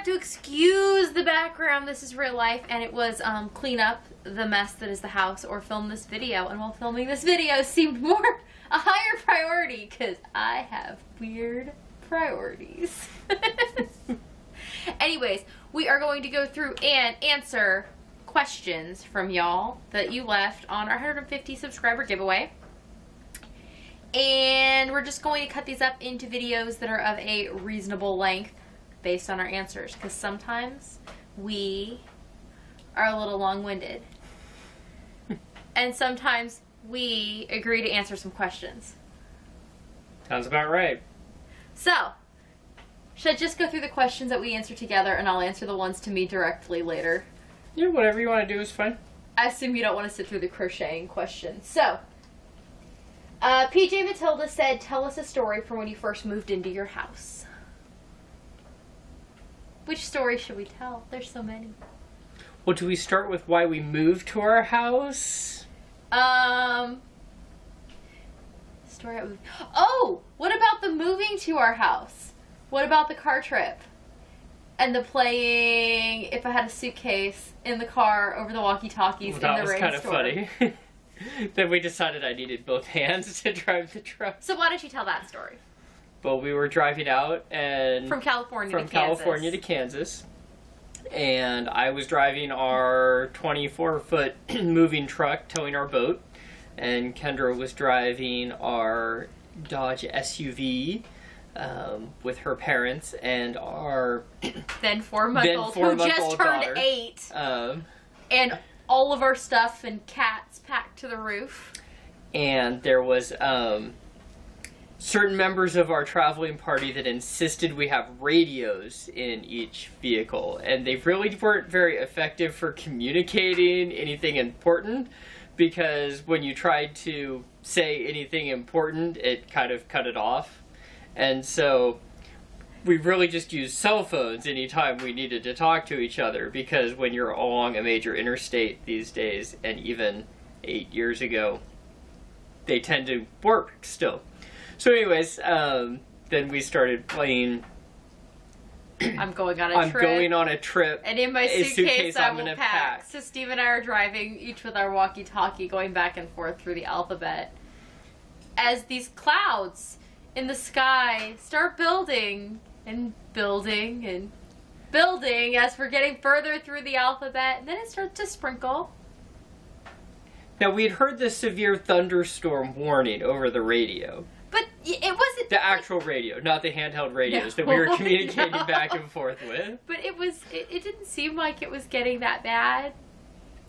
have to excuse the background. This is real life, and it was clean up the mess that is the house or film this video. And while filming this video seemed more a higher priority because I have weird priorities. Anyways, we are going to go through and answer questions from y'all that you left on our 150 subscriber giveaway. And we're just going to cut these up into videos that are of a reasonable length based on our answers, because sometimes we are a little long-winded. And sometimes we agree to answer some questions. Sounds about right. So, should I just go through the questions that we answer together and I'll answer the ones to me directly later? Yeah, whatever you want to do is fine. I assume you don't want to sit through the crocheting questions. So, PJ Matilda said, tell us a story from when you first moved into your house. Which story should we tell? There's so many. Well, do we start with why we moved to our house? Story I moved. Oh! What about the moving to our house? What about the car trip? And the playing If I Had a Suitcase in the car over the walkie-talkies in the rainstorm. That was kind of funny. Then we decided I needed both hands to drive the truck. So why don't you tell that story? Well, we were driving out and from California to Kansas. And I was driving our 24-foot moving truck towing our boat. And Kendra was driving our Dodge SUV with her parents and our then 4-month-old who just turned daughter. 8. And all of our stuff and cats packed to the roof. And there was certain members of our traveling party that insisted we have radios in each vehicle. And they really weren't very effective for communicating anything important, because when you tried to say anything important, it kind of cut it off. And so we really just used cell phones anytime we needed to talk to each other, because when you're along a major interstate these days, and even 8 years ago, they tend to work still. So anyways, then we started playing I'm going on a trip. And in my suitcase I will pack. So Steve and I are driving, each with our walkie-talkie, going back and forth through the alphabet, as these clouds in the sky start building and building and building as we're getting further through the alphabet, and then it starts to sprinkle. Now, we had heard the severe thunderstorm warning over the radio. But it wasn't... The actual radio, not the handheld radios that we were communicating back and forth with. But it didn't seem like it was getting that bad.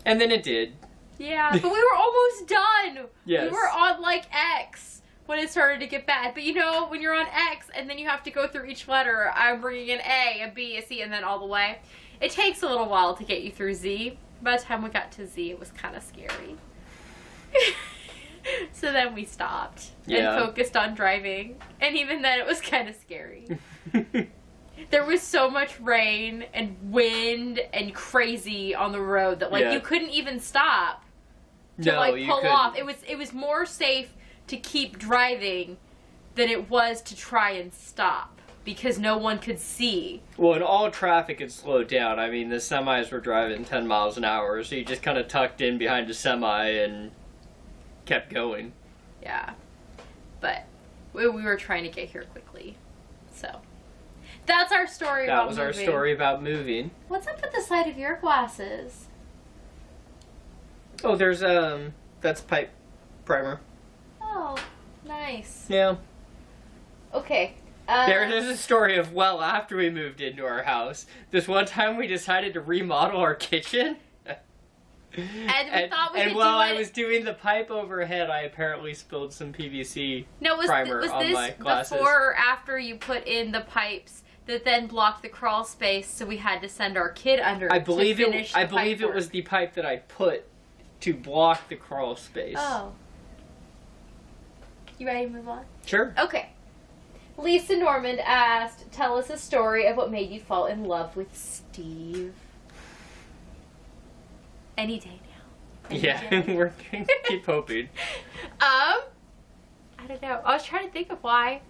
And then it did. Yeah, but we were almost done. Yes. We were on, like, X when it started to get bad. But you know, when you're on X and then you have to go through each letter, I'm bringing an A, a B, a C, and then all the way. It takes a little while to get you through Z. By the time we got to Z, it was kind of scary. So then we stopped and focused on driving. And even then, it was kind of scary. There was so much rain and wind and crazy on the road that, like, you couldn't even stop to, like, pull off. It was more safe to keep driving than it was to try and stop, because no one could see. Well, and all traffic had slowed down. I mean, the semis were driving 10 miles an hour, so you just kind of tucked in behind a semi and kept going. Yeah. But we were trying to get here quickly. So that's our story about moving. That was our story about moving. What's up with the side of your glasses? Oh, there's, that's pipe primer. Oh, nice. Yeah. Okay. There's a story of, well, after we moved into our house, this one time we decided to remodel our kitchen. And we thought we could do it. And while I was doing the pipe overhead, I apparently spilled some PVC primer on my glasses. Before or after you put in the pipes that then blocked the crawl space, so we had to send our kid under to finish the pipe work? I believe it was the pipe that I put to block the crawl space. Oh. You ready to move on? Sure. Okay. Lisa Normand asked, tell us a story of what made you fall in love with Steve. Any day now. We're going to keep hoping. I don't know. I was trying to think of why.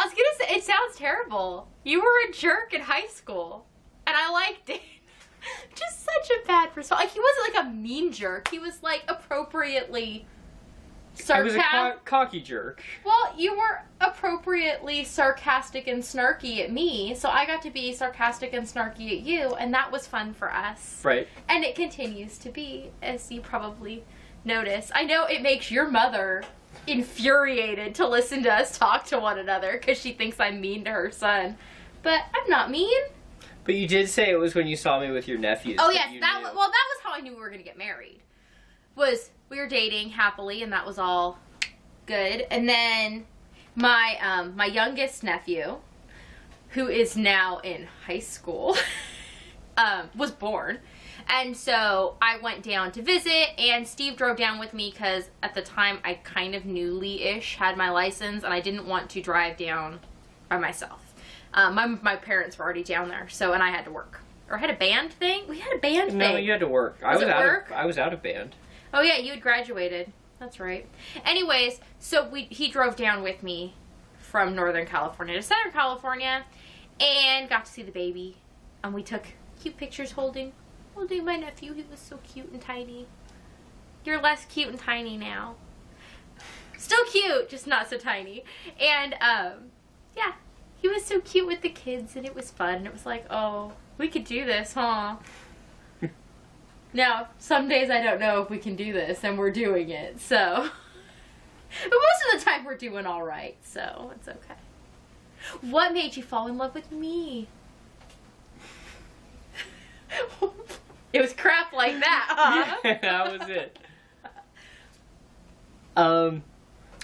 I was gonna say, it sounds terrible. You were a jerk in high school, and I liked it. Just such a bad person. Like, he wasn't like a mean jerk. He was like appropriately sarcastic. I was a cocky jerk. Well, you were appropriately sarcastic and snarky at me, so I got to be sarcastic and snarky at you, and that was fun for us. Right. And it continues to be, as you probably notice. I know it makes your mother infuriated to listen to us talk to one another because she thinks I'm mean to her son, but I'm not mean. But you did say it was when you saw me with your nephews. Oh yes, that was how I knew we were gonna get married. Was we were dating happily, and that was all good. And then my my youngest nephew, who is now in high school, was born. And so I went down to visit, and Steve drove down with me because at the time I kind of newly-ish had my license, and I didn't want to drive down by myself. My parents were already down there, and I had to work. Or I had a band thing? We had a band thing. No, you had to work. I was out of band. Oh yeah, you had graduated. That's right. Anyways, so he drove down with me from Northern California to Southern California, and got to see the baby. And we took cute pictures holding my nephew. He was so cute and tiny. You're less cute and tiny now. Still cute, just not so tiny. And, yeah. He was so cute with the kids, and it was fun. And it was like, oh, we could do this, huh? Now, some days I don't know if we can do this, and we're doing it, so. But most of the time we're doing all right, so it's okay. What made you fall in love with me? It was crap like that, huh? Yeah, that was it.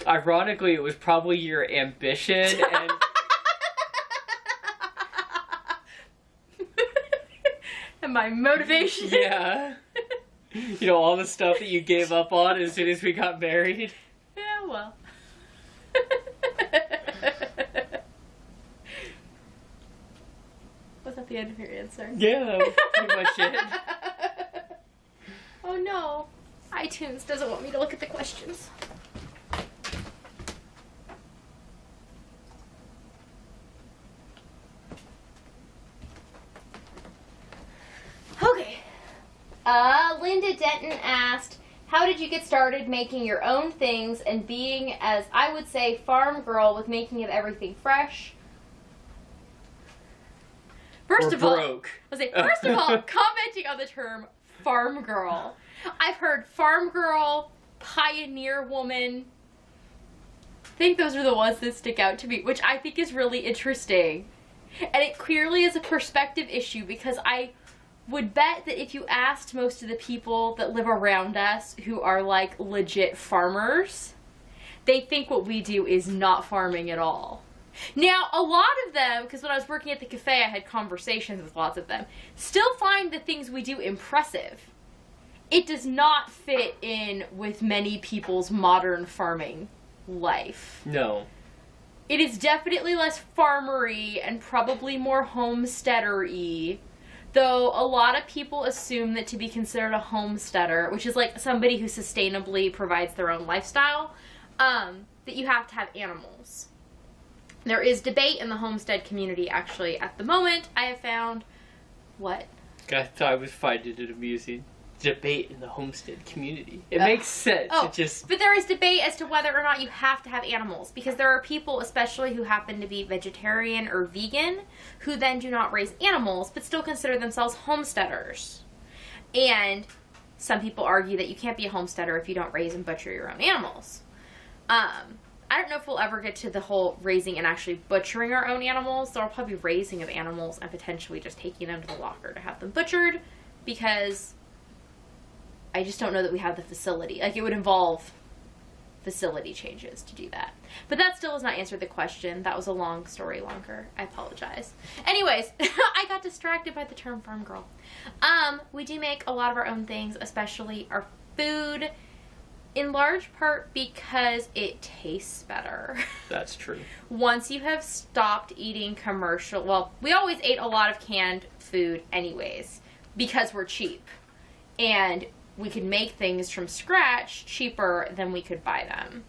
Ironically, it was probably your ambition and... And my motivation. Yeah. You know, all the stuff that you gave up on as soon as we got married. Yeah, well. Was that the end of your answer? Yeah, that was pretty much it. Oh no. iTunes doesn't want me to look at the questions. Okay. Linda Denton asked, how did you get started making your own things and being, as I would say, farm girl with making of everything fresh? First of all, commenting on the term farm girl. I've heard farm girl, pioneer woman. I think those are the ones that stick out to me, which I think is really interesting. And it clearly is a perspective issue, because I would bet that if you asked most of the people that live around us who are like legit farmers, they think what we do is not farming at all. Now, a lot of them, because when I was working at the cafe I had conversations with lots of them, still find the things we do impressive. It does not fit in with many people's modern farming life. No. It is definitely less farmery and probably more homesteader-y. Though a lot of people assume that to be considered a homesteader, which is like somebody who sustainably provides their own lifestyle, that you have to have animals. There is debate in the homestead community, actually, at the moment. I have found... What? I thought I was finding it amusing. Debate in the homestead community. It makes sense. Oh, it just... But there is debate as to whether or not you have to have animals, because there are people, especially who happen to be vegetarian or vegan, who then do not raise animals, but still consider themselves homesteaders. And some people argue that you can't be a homesteader if you don't raise and butcher your own animals. I don't know if we'll ever get to the whole raising and actually butchering our own animals. There will probably be raising of animals and potentially just taking them to the locker to have them butchered, because I just don't know that we have the facility. Like, it would involve facility changes to do that. But that still has not answered the question. That was a long story longer. I apologize. Anyways, I got distracted by the term farm girl. We do make a lot of our own things, especially our food, in large part because it tastes better. That's true. Once you have stopped eating commercial, well, we always ate a lot of canned food anyways, because we're cheap. And we could make things from scratch cheaper than we could buy them.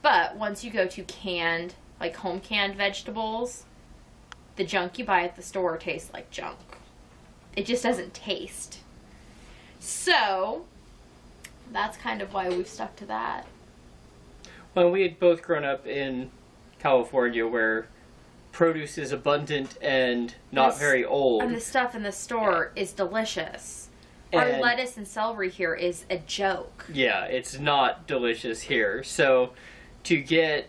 But once you go to canned like home canned vegetables, the junk you buy at the store tastes like junk. It just doesn't taste. So, that's kind of why we've stuck to that. Well, we had both grown up in California where produce is abundant and not very old. And the stuff in the store is delicious. Our lettuce and celery here is a joke. Yeah, it's not delicious here. So, to get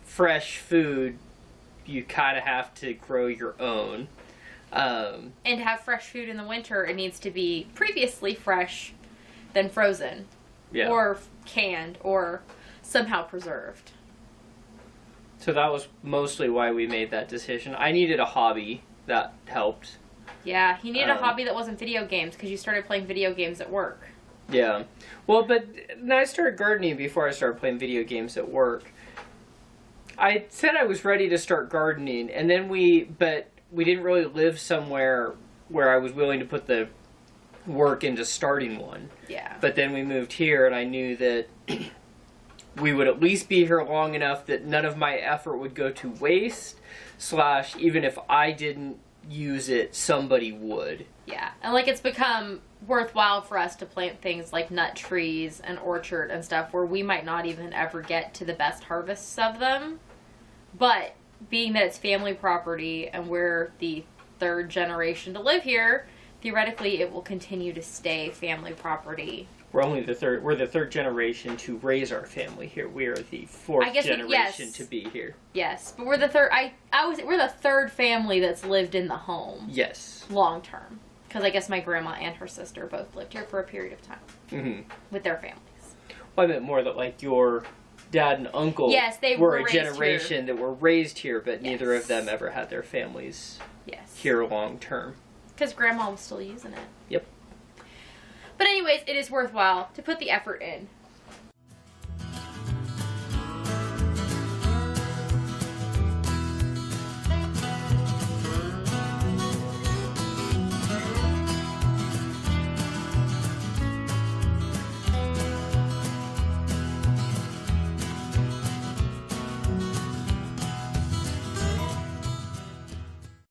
fresh food, you kind of have to grow your own. And have fresh food in the winter, it needs to be previously fresh, then frozen. Yeah. Or canned, or somehow preserved. So that was mostly why we made that decision. I needed a hobby that helped. Yeah, he needed a hobby that wasn't video games, because you started playing video games at work. Yeah. Well, but then I started gardening before I started playing video games at work. I said I was ready to start gardening, and then we didn't really live somewhere where I was willing to put the work into starting one. Yeah. But then we moved here, and I knew that we would at least be here long enough that none of my effort would go to waste, / even if I didn't use it, somebody would. Yeah. And like it's become worthwhile for us to plant things like nut trees and orchard and stuff where we might not even ever get to the best harvests of them. But being that it's family property and we're the 3rd generation to live here, theoretically it will continue to stay family property. We're the 3rd generation to raise our family here. We are the 4th generation to be here. Yes, but we're the 3rd. We're the 3rd family that's lived in the home. Yes. Long term, because I guess my grandma and her sister both lived here for a period of time with their families. Well, I meant more that like your dad and uncle they were a generation that were raised here, but neither of them ever had their families here long term. Because grandma was still using it. Yep. But anyways, it is worthwhile to put the effort in